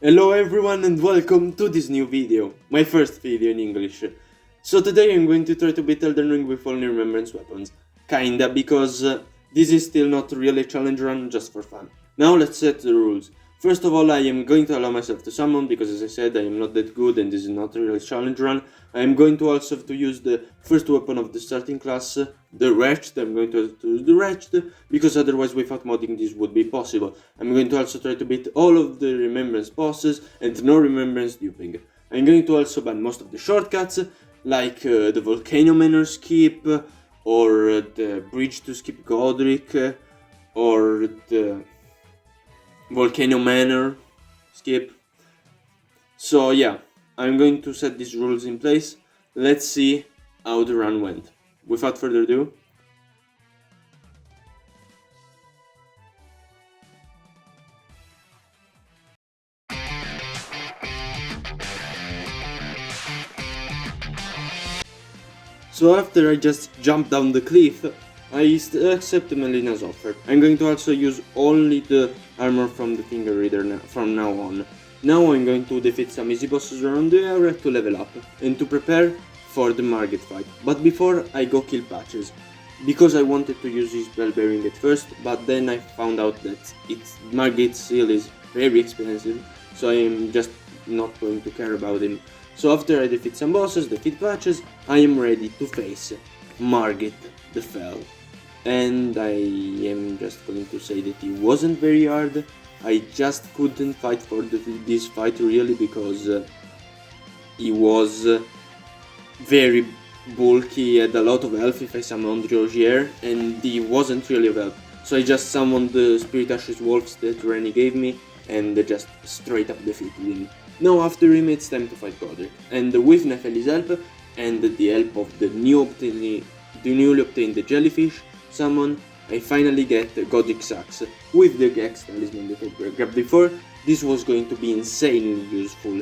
Hello everyone and welcome to this new video, my first video in English. So today I'm going to try to beat Elden Ring with only remembrance weapons. Kinda, because this is still not really a challenge run, just for fun. Now let's set the rules. First of all, I am going to allow myself to summon, because as I said, I am not that good and this is not a real challenge run. I am going to also have to use the first weapon of the starting class, the Wretched. I'm going to have to use the Wretched, because otherwise without modding this would be possible. I'm going to also try to beat all of the remembrance bosses and no remembrance duping. I'm going to also ban most of the shortcuts, like the Volcano Manor skip, or the Bridge to skip Godric, or the Volcano Manor skip. So yeah, I'm going to set these rules in place. Let's see how the run went. Without further ado, so after I just jumped down the cliff, I accept Melina's offer. I'm going to also use only the armor from the finger reader from now on. Now I'm going to defeat some easy bosses around the area to level up and to prepare for the Morgott fight. But before I go kill Patches, because I wanted to use his bell bearing at first, but then I found out that Morgott seal is very expensive, so I am just not going to care about him. So after I defeat some bosses, defeat Patches, I am ready to face Morgott the Fell. And I am just going to say that he wasn't very hard. I just couldn't fight for this fight really because he was very bulky, had a lot of health if I summoned Rogier, and he wasn't really of help. So I just summoned the Spirit Ashes Wolves that Rennie gave me and just straight up defeated him. Now after him it's time to fight Godric, and with Nefeli's help and the help of the newly obtained jellyfish summon, I finally get Godric's axe with the Gex talisman that I grabbed before. This was going to be insanely useful,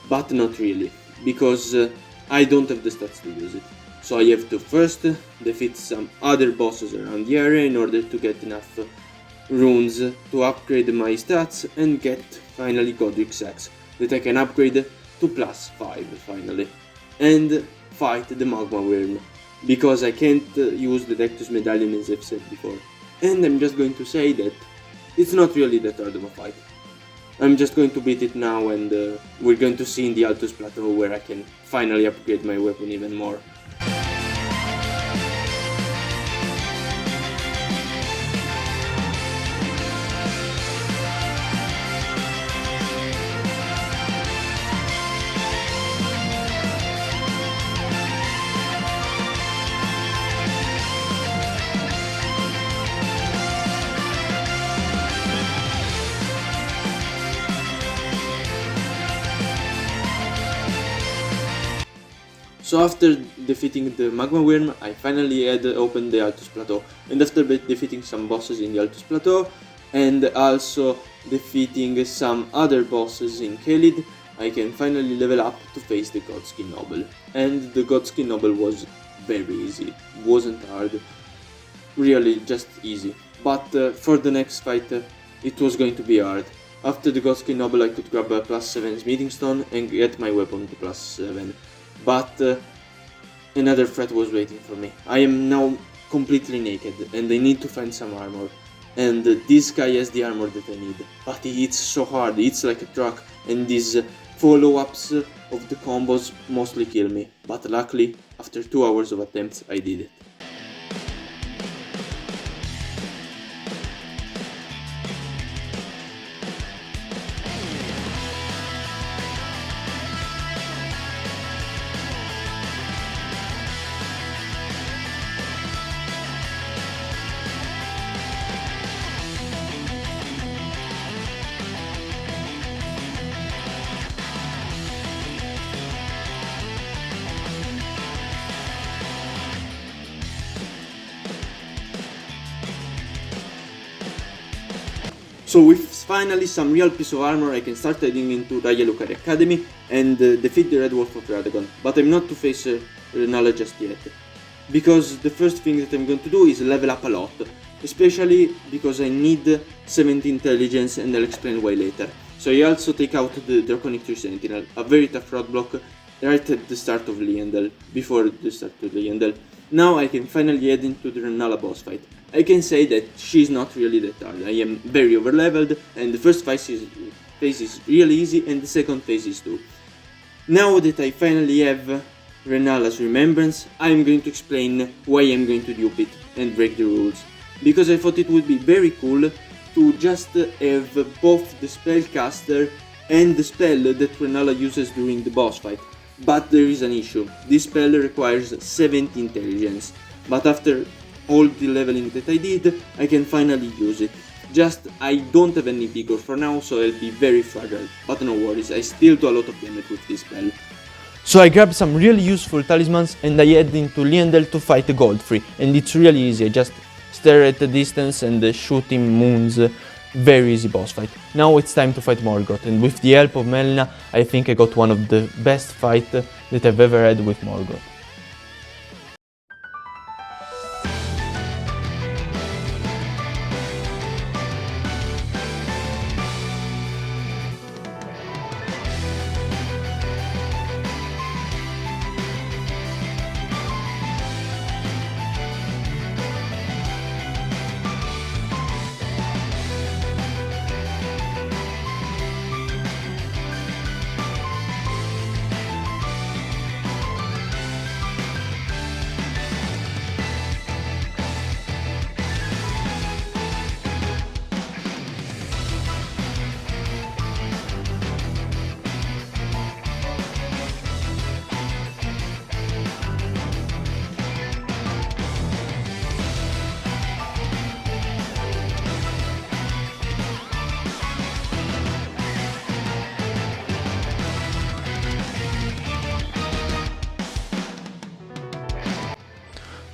but not really, because I don't have the stats to use it. So I have to first defeat some other bosses around the area in order to get enough runes to upgrade my stats and get finally Godric's axe that I can upgrade to +5 finally, and fight the magma worm, because I can't use the Dectus medallion as I've said before. And I'm just going to say that it's not really that hard of a fight. I'm just going to beat it now, and we're going to see in the Altus Plateau where I can finally upgrade my weapon even more. So after defeating the Magma Worm, I finally had opened the Altus Plateau, and after defeating some bosses in the Altus Plateau, and also defeating some other bosses in Caelid, I can finally level up to face the Godskin Noble. And the Godskin Noble was very easy, it wasn't hard, really just easy. But for the next fight, it was going to be hard. After the Godskin Noble I could grab a +7 Smithing Stone and get my weapon to +7. But another threat was waiting for me. I am now completely naked and I need to find some armor. And this guy has the armor that I need. But he hits so hard, he hits like a truck, and these follow-ups of the combos mostly kill me. But luckily, after 2 hours of attempts, I did it. So with finally some real piece of armor, I can start heading into Rykard Academy and defeat the Red Wolf of Radahn. But I'm not to face Rennala just yet, because the first thing that I'm going to do is level up a lot, especially because I need 70 intelligence, and I'll explain why later. So So I also take out the Draconic Tree Sentinel, a very tough roadblock right at the start of Liendel, before the start of Liendel. Now I can finally head into the Rennala boss fight. I can say that she's not really that hard. I am very overleveled, and the first phase is really easy, and the second phase is too. Now that I finally have Rennala's remembrance, I'm going to explain why I'm going to dupe it and break the rules. Because I thought it would be very cool to just have both the spellcaster and the spell that Rennala uses during the boss fight. But there is an issue. This spell requires 70 intelligence, but after all the leveling that I did, I can finally use it. Just, I don't have any vigor for now, so I'll be very fragile, but no worries, I still do a lot of damage with this spell. So I grabbed some really useful talismans and I head into Liendel to fight Godfrey, and it's really easy. I just stare at the distance and shoot him moons. Very easy boss fight. Now it's time to fight Morgott, and with the help of Malenia, I think I got one of the best fights that I've ever had with Morgott.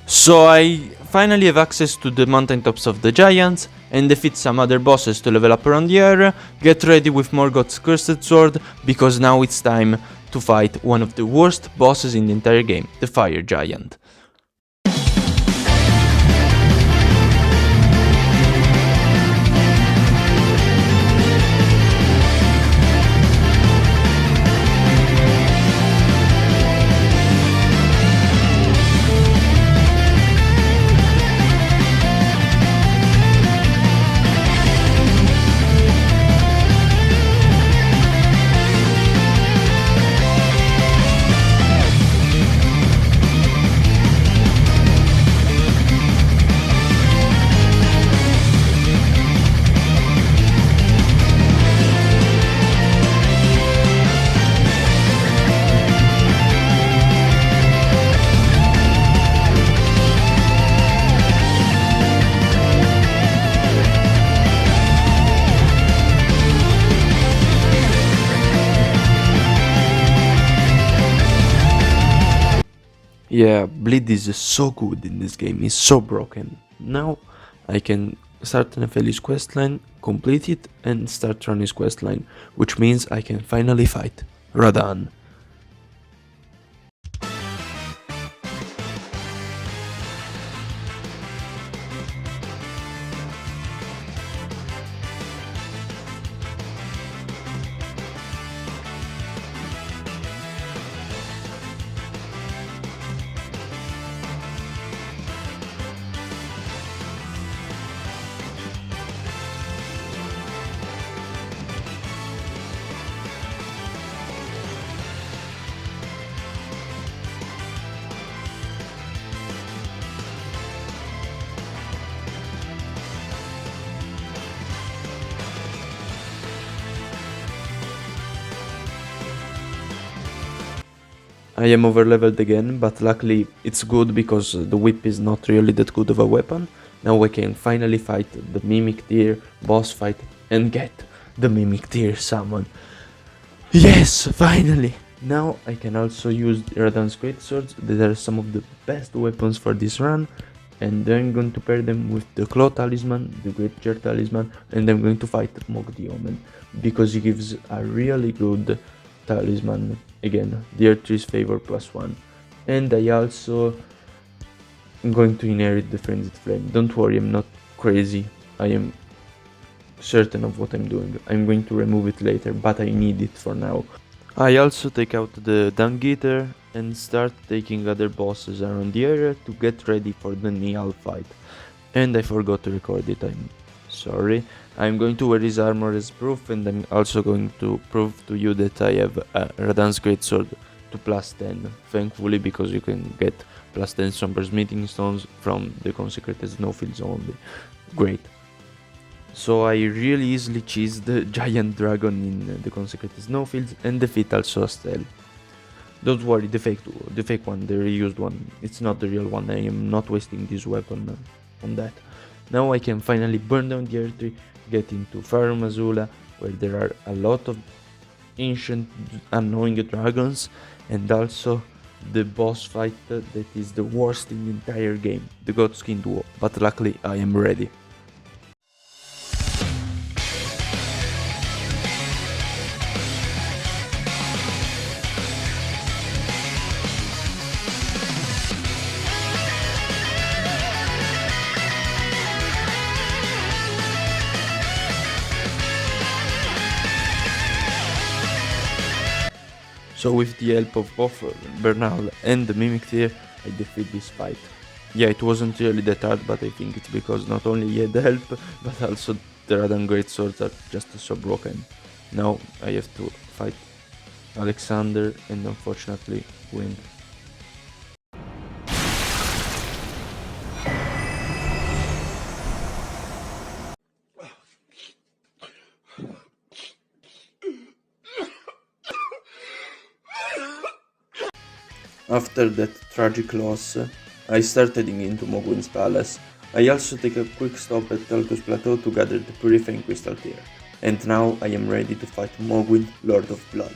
So I finally have access to the mountaintops of the giants and defeat some other bosses to level up around the area. Get ready with Morgott's cursed sword, because now it's time to fight one of the worst bosses in the entire game, the fire giant. Yeah, Bleed is so good in this game, he's so broken. Now I can start Nefeli's questline, complete it, and start Ronnie's questline, which means I can finally fight Radahn. I am overleveled again, but luckily it's good because the whip is not really that good of a weapon. Now I can finally fight the Mimic Tier boss fight and get the Mimic Tier summon. Yes, finally! Now I can also use Radahn's Great Swords, that are some of the best weapons for this run, and then I'm going to pair them with the Claw Talisman, the Great Jar Talisman, and I'm going to fight Mohg the Omen, because he gives a really good talisman. Again, the Earth Tree's Favor +1. And I also am going to inherit the Frenzied Flame. Don't worry, I'm not crazy. I am certain of what I'm doing. I'm going to remove it later, but I need it for now. I also take out the dung eater and start taking other bosses around the area to get ready for the Niall fight. And I forgot to record it, I'm sorry. I'm going to wear his armor as proof, and I'm also going to prove to you that I have Radhahn's greatsword to +10, thankfully, because you can get +10 Somber Smithing Stones from the consecrated snowfields only. Great. So I really easily cheesed the giant dragon in the consecrated snowfields and defeat also Astel. Don't worry, the fake one, the reused one, it's not the real one. I am not wasting this weapon on that. Now I can finally burn down the earth tree, get into Farum Azula, where there are a lot of ancient annoying dragons, and also the boss fight that is the worst in the entire game, the Godskin Duo, but luckily I am ready. So with the help of both Bernal and the Mimic Tier, I defeat this fight. Yeah, it wasn't really that hard, but I think it's because not only he had help, but also the Radahn greatswords are just so broken. Now I have to fight Alexander and unfortunately win. After that tragic loss, I start heading into Mohgwyn's palace. I also take a quick stop at Altus Plateau to gather the Purifying Crystal Tear. And now I am ready to fight Mohgwyn, Lord of Blood.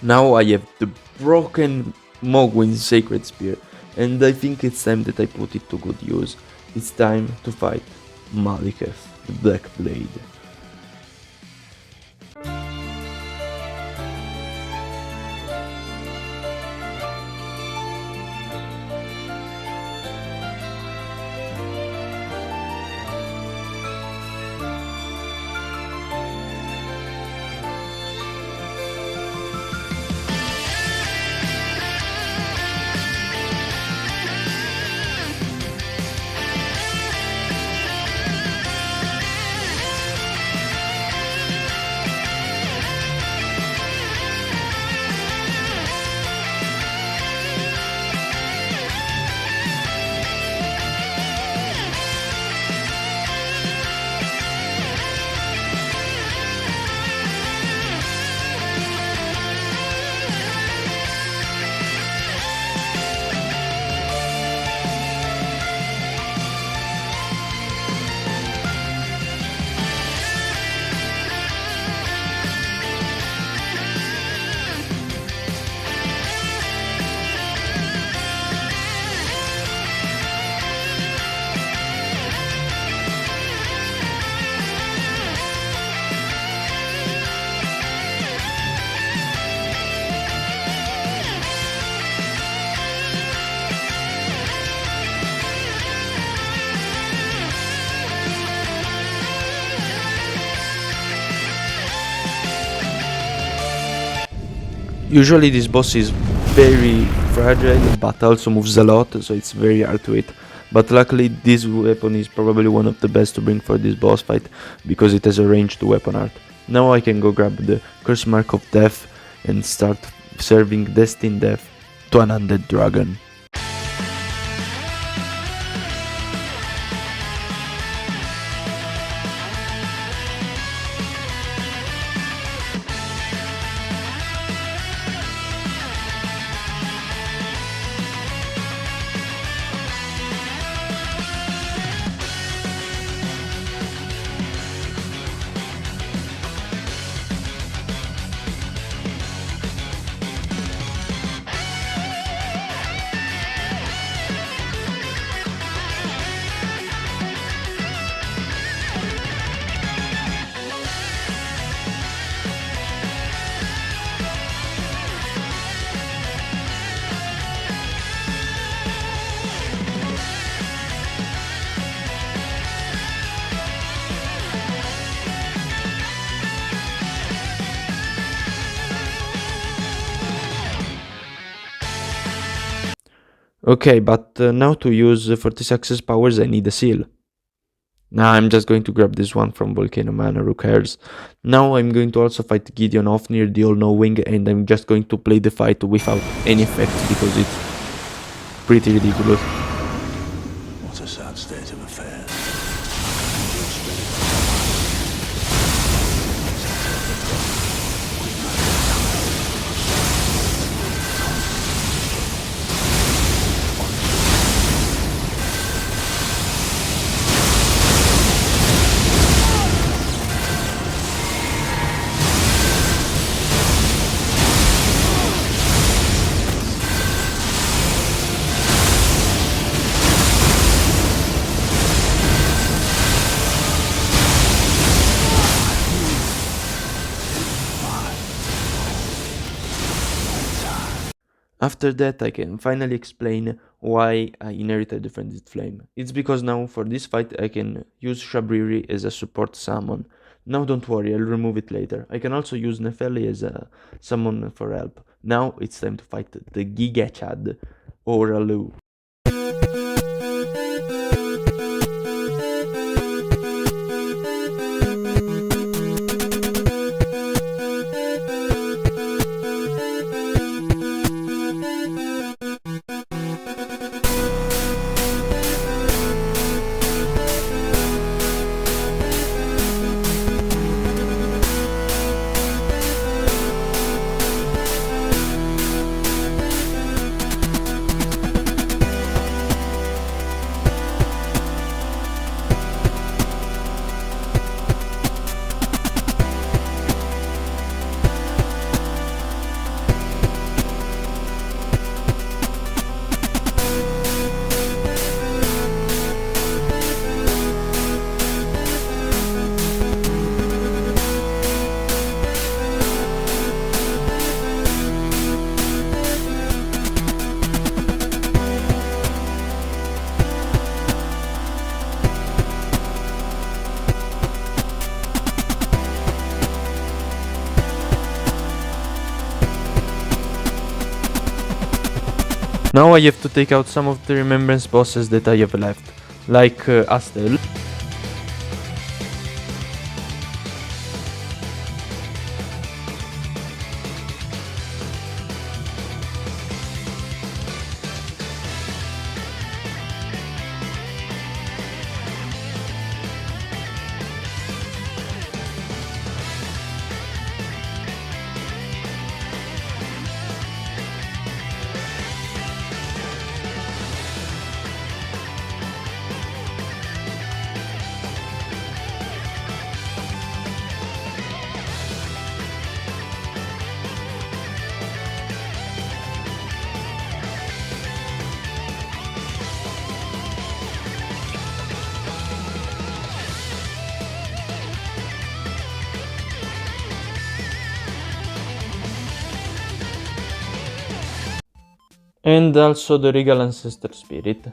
Now I have the broken Mohgwyn Sacred Spear, and I think it's time that I put it to good use. It's time to fight Maliketh, the Black Blade. Usually this boss is very fragile, but also moves a lot, so it's very hard to hit. but luckily this weapon is probably one of the best to bring for this boss fight, because it has a ranged weapon art. Now I can go grab the Curse Mark of Death and start serving Destined Death to an undead dragon. Okay, but now to use 40 success powers I need a seal. Now I'm just going to grab this one from Volcano Manor, who cares. Now I'm going to also fight Gideon off near the All-Knowing, and I'm just going to play the fight without any effects because it's pretty ridiculous. What a sad state of affairs. After that I can finally explain why I inherited the Frenzied Flame. It's because now for this fight I can use Shabriri as a support summon. Now don't worry, I'll remove it later. I can also use Nefeli as a summon for help. Now it's time to fight the Gigachad or Alu. Now I have to take out some of the remembrance bosses that I have left, like Astel. And also the Regal Ancestor Spirit.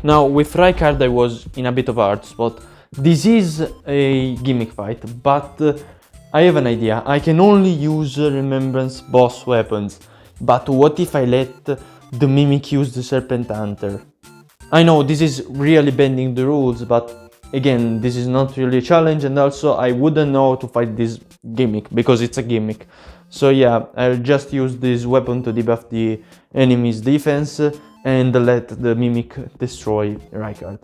Now with Rykard I was in a bit of a hard spot. This is a gimmick fight, but I have an idea. I can only use remembrance boss weapons, but what if I let the mimic use the serpent hunter? I know this is really bending the rules, but again, this is not really a challenge, and also I wouldn't know how to fight this gimmick because it's a gimmick. So yeah, I'll just use this weapon to debuff the enemy's defense and let the mimic destroy Rykard.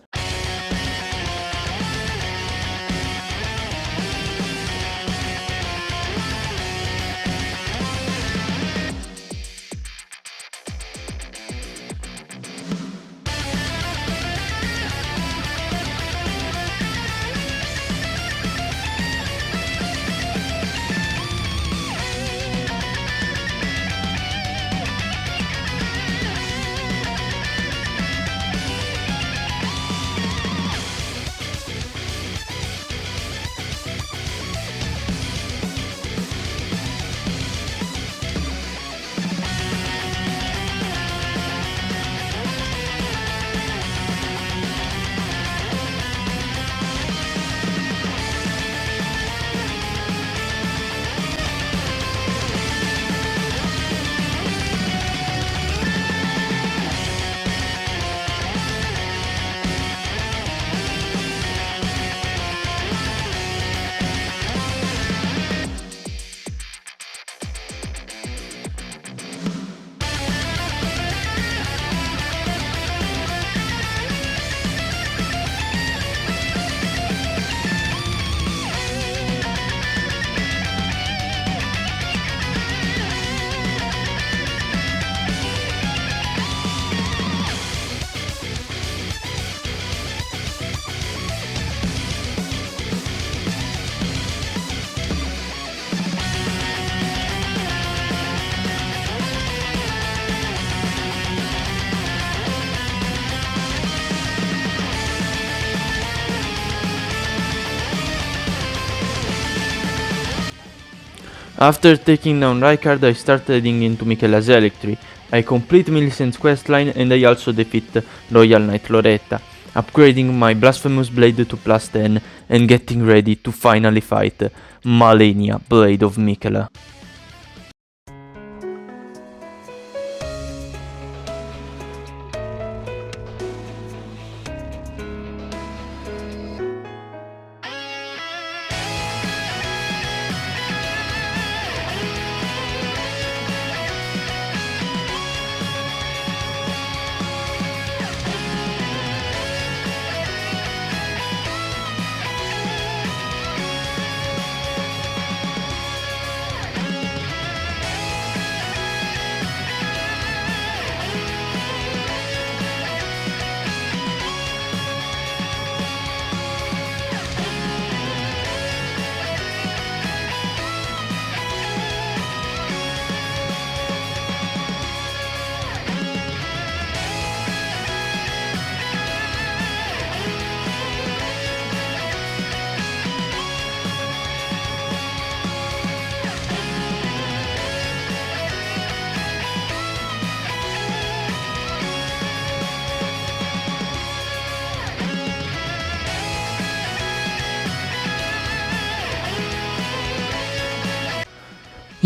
After taking down Rykard, I start heading into Michela's Electry. I complete Millicent's questline and I also defeat Royal Knight Loretta, upgrading my Blasphemous Blade to plus 10 and getting ready to finally fight Malenia, Blade of Michela.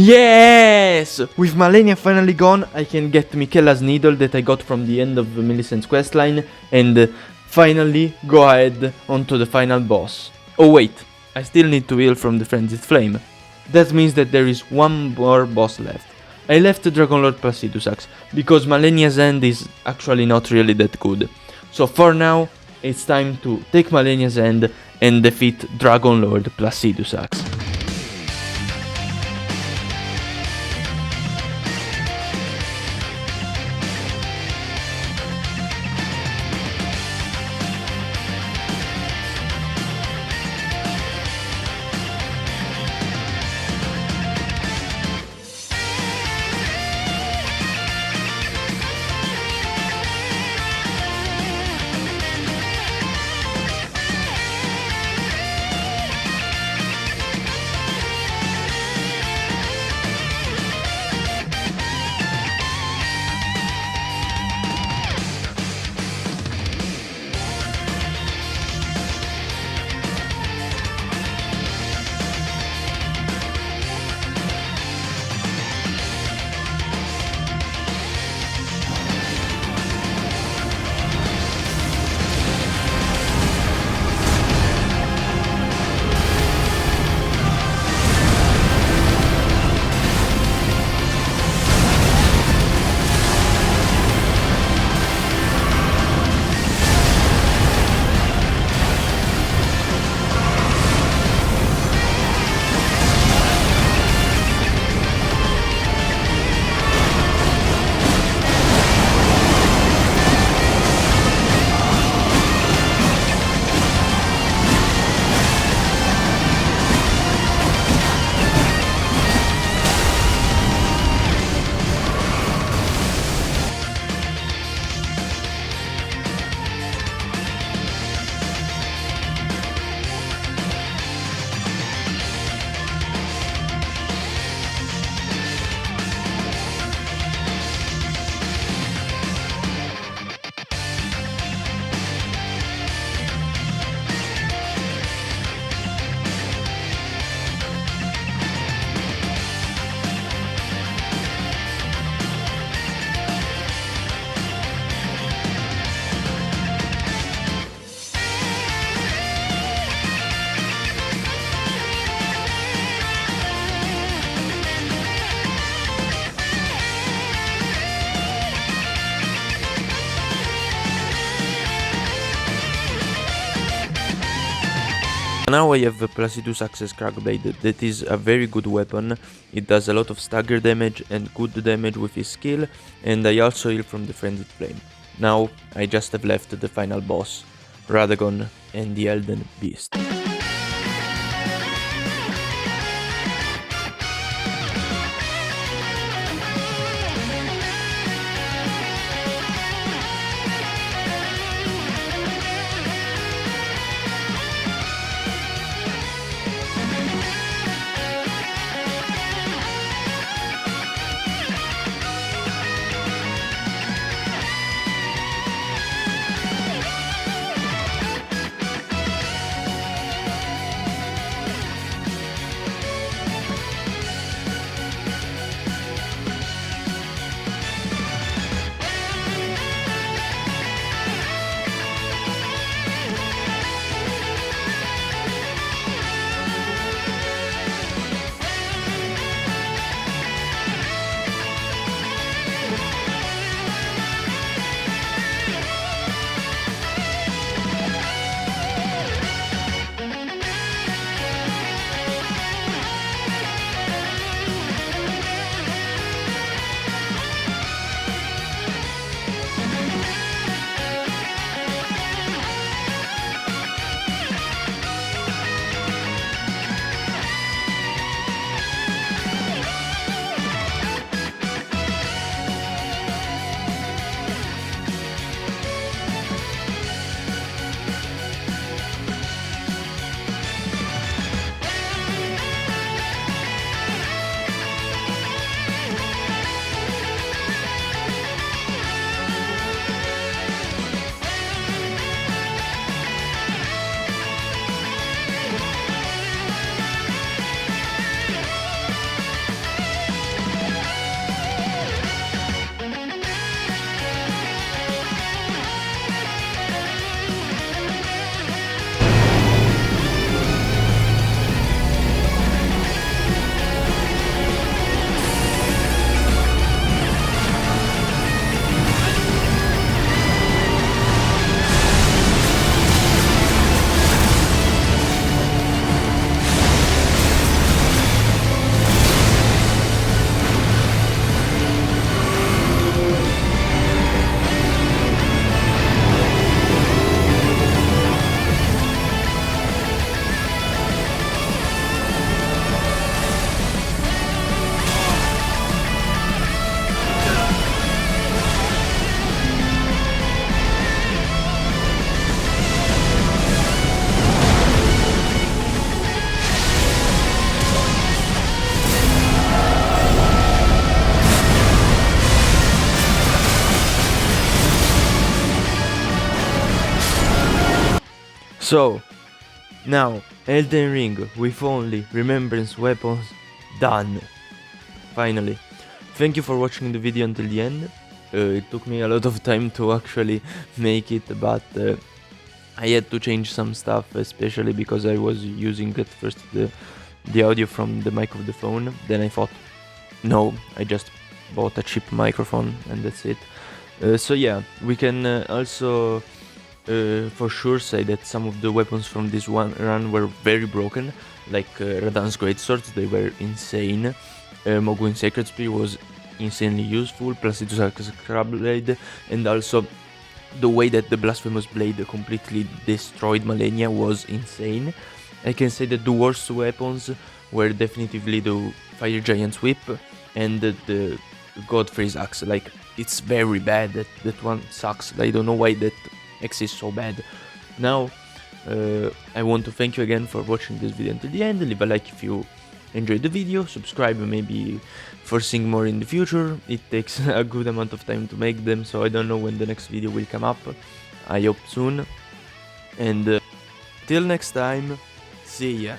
Yes! With Malenia finally gone, I can get Michela's needle that I got from the end of Millicent's questline and finally go ahead onto the final boss. Oh wait, I still need to heal from the Frenzied Flame. That means that there is one more boss left. I left Dragonlord Placidusax because Malenia's end is actually not really that good. So for now, it's time to take Malenia's end and defeat Dragonlord Placidusax. Now I have a +2 Access Crackblade. That is a very good weapon. It does a lot of stagger damage and good damage with his skill, and I also heal from the Frenzied Flame. Now I just have left the final boss, Radahn and the Elden Beast. So, now, Elden Ring with only remembrance weapons done. Finally. Thank you for watching the video until the end. It took me a lot of time to actually make it, but I had to change some stuff, especially because I was using at first the audio from the mic of the phone. Then I thought, no, I just bought a cheap microphone and that's it. So yeah, we can also for sure say that some of the weapons from this one run were very broken, like Radahn's greatswords. They were insane. Mohg's Sacred Spear was insanely useful, plus it was a scrub blade, and also the way that the Blasphemous Blade completely destroyed Malenia was insane. I can say that the worst weapons were definitively the Fire Giant's Whip and the Godfrey's Axe. Like, it's very bad, that one sucks. I don't know why that Axe is so bad. Now, I want to thank you again for watching this video until the end. Leave a like if you enjoyed the video, subscribe maybe for seeing more in the future. It takes a good amount of time to make them, so I don't know when the next video will come up. I hope soon. And till next time, see ya.